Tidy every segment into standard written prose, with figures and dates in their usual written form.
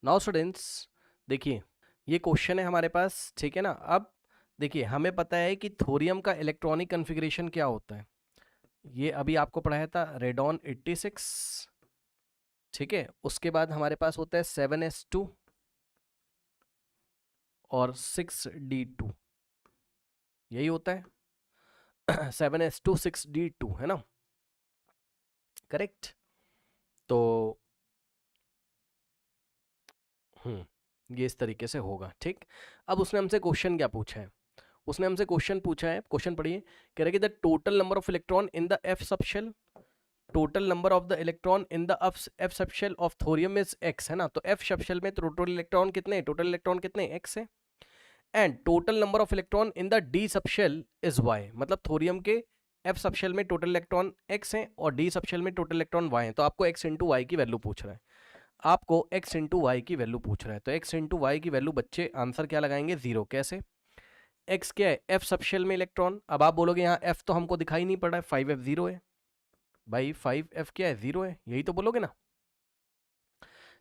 Now students देखिए, ये question है हमारे पास, ठीक है ना। अब देखिए, हमें पता है कि थोरियम का इलेक्ट्रॉनिक कॉन्फ़िगरेशन क्या होता है। ये अभी आपको पढ़ाया था, रेडॉन 86, ठीक है। उसके बाद हमारे पास होता है 7s2 और 6d2, यही होता है 7s2 6d2, है ना, करेक्ट। तो ये इस तरीके से होगा, ठीक। अब उसने हमसे क्वेश्चन क्या पूछा है, उसने हमसे क्वेश्चन पूछा है, क्वेश्चन पढ़िए। कह रहा है कि the total number of electron in the F subshell, total number of the electron in the F subshell of thorium is X, है ना। तो एफ सबशेल में टोटल इलेक्ट्रॉन कितने, टोटल इलेक्ट्रॉन कितने, एक्स है। And total number of electron in the D subshell is Y, मतलब thorium के F subshell में टोटल इलेक्ट्रॉन एक्स है और डी सबशेल में टोटल इलेक्ट्रॉन वाई है। तो आपको एक्स इंटू वाई की वैल्यू पूछ रहा है, आपको x इंटू वाई की वैल्यू पूछ रहा है। तो x इंटू वाई की वैल्यू बच्चे आंसर क्या लगाएंगे, 0। कैसे, x क्या है, f सबशेल में इलेक्ट्रॉन। अब आप बोलोगे यहाँ f तो हमको दिखाई नहीं पड़ रहा है, 5f 0 है भाई, 5f क्या है, 0 है, यही तो बोलोगे ना,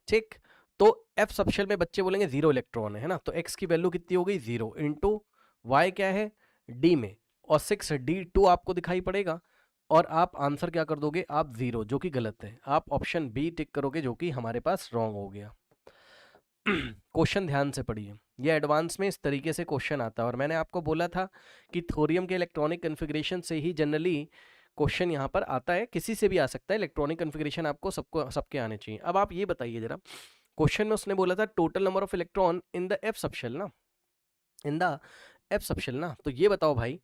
ठीक। तो f सबशेल में बच्चे बोलेंगे 0 इलेक्ट्रॉन है ना। तो x की वैल्यू कितनी हो गई, 0 इंटू वाई क्या है, d में, और 6d2 आपको दिखाई पड़ेगा। और आप आंसर क्या कर दोगे, आप 0, जो कि गलत है। आप ऑप्शन बी टिक करोगे, जो कि हमारे पास रॉन्ग हो गया। क्वेश्चन ध्यान से पढ़िए, ये एडवांस में इस तरीके से क्वेश्चन आता है। और मैंने आपको बोला था कि थोरियम के इलेक्ट्रॉनिक कॉन्फ़िगरेशन से ही जनरली क्वेश्चन यहाँ पर आता है, किसी से भी आ सकता है। इलेक्ट्रॉनिक कॉन्फ़िगरेशन आपको सबके आने चाहिए। अब आप ये बताइए जरा, क्वेश्चन में उसने बोला था total number of electron in the F subshell ना, इन द एफ सबशेल ना। तो ये बताओ भाई,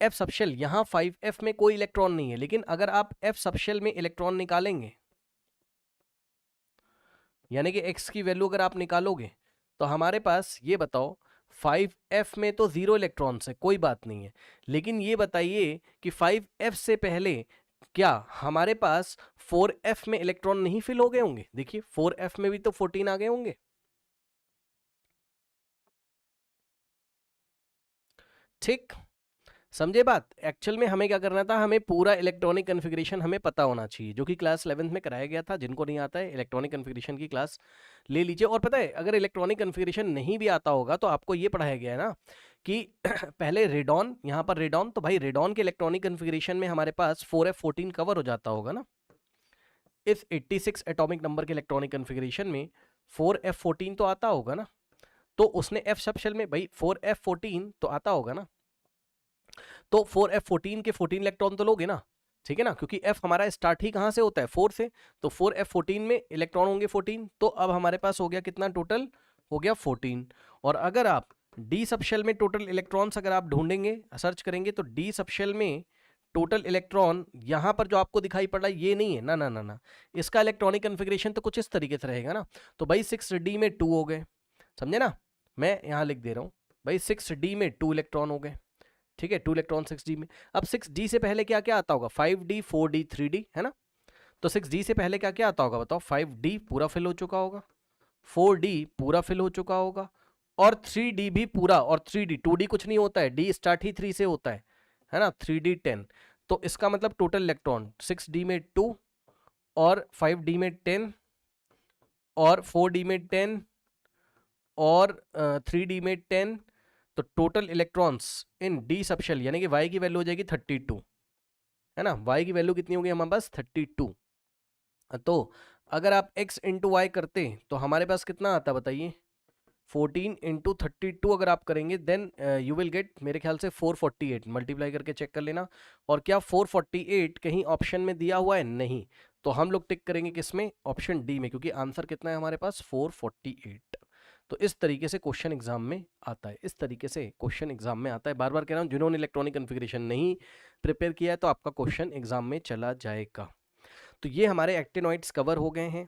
एफ सबशेल, यहाँ 5f में कोई इलेक्ट्रॉन नहीं है, लेकिन अगर आप एफ सबशेल में इलेक्ट्रॉन निकालेंगे, यानी कि x की वैल्यू अगर आप निकालोगे, तो हमारे पास ये बताओ 5f में तो 0 इलेक्ट्रॉन्स है, कोई बात नहीं है। लेकिन ये बताइए कि 5f से पहले क्या हमारे पास 4f में इलेक्ट्रॉन नहीं फिल हो गए होंगे। देखिए 4f में भी तो 14 आ गए होंगे, ठीक। समझे बात। एक्चुअल में हमें क्या करना था, हमें पूरा इलेक्ट्रॉनिक कॉन्फ़िगरेशन हमें पता होना चाहिए, जो कि क्लास 11th में कराया गया था। जिनको नहीं आता है, इलेक्ट्रॉनिक कॉन्फ़िगरेशन की क्लास ले लीजिए। और पता है, अगर इलेक्ट्रॉनिक कॉन्फ़िगरेशन नहीं भी आता होगा तो आपको ये पढ़ाया गया है ना कि पहले रेडॉन, यहाँ पर रेडॉन, तो भाई रेडॉन के इलेक्ट्रॉनिक कॉन्फ़िगरेशन में हमारे पास 4f14 कवर हो जाता होगा ना। इस 86 एटॉमिक नंबर के इलेक्ट्रॉनिक कॉन्फ़िगरेशन में 4f14 तो आता होगा ना। तो उसने एफ सबशेल में भाई 4f14 तो आता होगा ना। तो 4f14 के 14 इलेक्ट्रॉन तो लोगे ना, ठीक है ना, क्योंकि f हमारा स्टार्ट ही कहाँ से होता है, 4 से। तो 4f14 में इलेक्ट्रॉन होंगे 14। तो अब हमारे पास हो गया कितना, टोटल हो गया 14। और अगर आप डी सबशेल में टोटल इलेक्ट्रॉन्स अगर आप ढूंढेंगे, सर्च करेंगे, तो डी सबशेल में टोटल इलेक्ट्रॉन यहाँ पर जो आपको दिखाई पड़ रहा है ये नहीं है ना, ना ना ना। इसका इलेक्ट्रॉनिक कॉन्फ़िगरेशन तो कुछ इस तरीके से रहेगा ना। तो भाई 6d में 2 हो गए, समझे ना, मैं यहाँ लिख दे रहा हूँ भाई 6d में 2 इलेक्ट्रॉन हो गए, ठीक है, 2 इलेक्ट्रॉन 6d में। अब 6d से पहले क्या क्या आता होगा, 5d 4d 3d, है ना। तो 6d से पहले क्या क्या आता होगा बताओ, 5d पूरा फिल हो चुका होगा, 4d पूरा फिल हो चुका होगा, और 3d भी पूरा। और 3d 2d कुछ नहीं होता है, d स्टार्ट ही 3 से होता है ना, 3d 10। तो इसका मतलब टोटल इलेक्ट्रॉन 6d में 2 और 5d में 10 और 4d में 10 और 3d में 10। तो total electrons in D subshell, यानी कि y की वैल्यू हो जाएगी 32, है ना। y की वैल्यू कितनी होगी हमारे पास, 32। तो अगर आप x इंटू वाई करते तो हमारे पास कितना आता बताइए, 14 इंटू 32 अगर आप करेंगे, देन यू विल गेट, मेरे ख्याल से 448। मल्टीप्लाई करके चेक कर लेना। और क्या 448 कहीं ऑप्शन में दिया हुआ है, नहीं। तो हम लोग टिक करेंगे किसमें, ऑप्शन डी में, क्योंकि आंसर कितना है हमारे पास, 448। तो इस तरीके से क्वेश्चन एग्जाम में आता है, इस तरीके से क्वेश्चन एग्जाम में आता है। बार बार कह रहा हूँ, जिन्होंने इलेक्ट्रॉनिक कॉन्फ़िगरेशन नहीं प्रिपेयर किया है तो आपका क्वेश्चन एग्जाम में चला जाएगा। तो ये हमारे एक्टिनॉइड्स कवर हो गए हैं।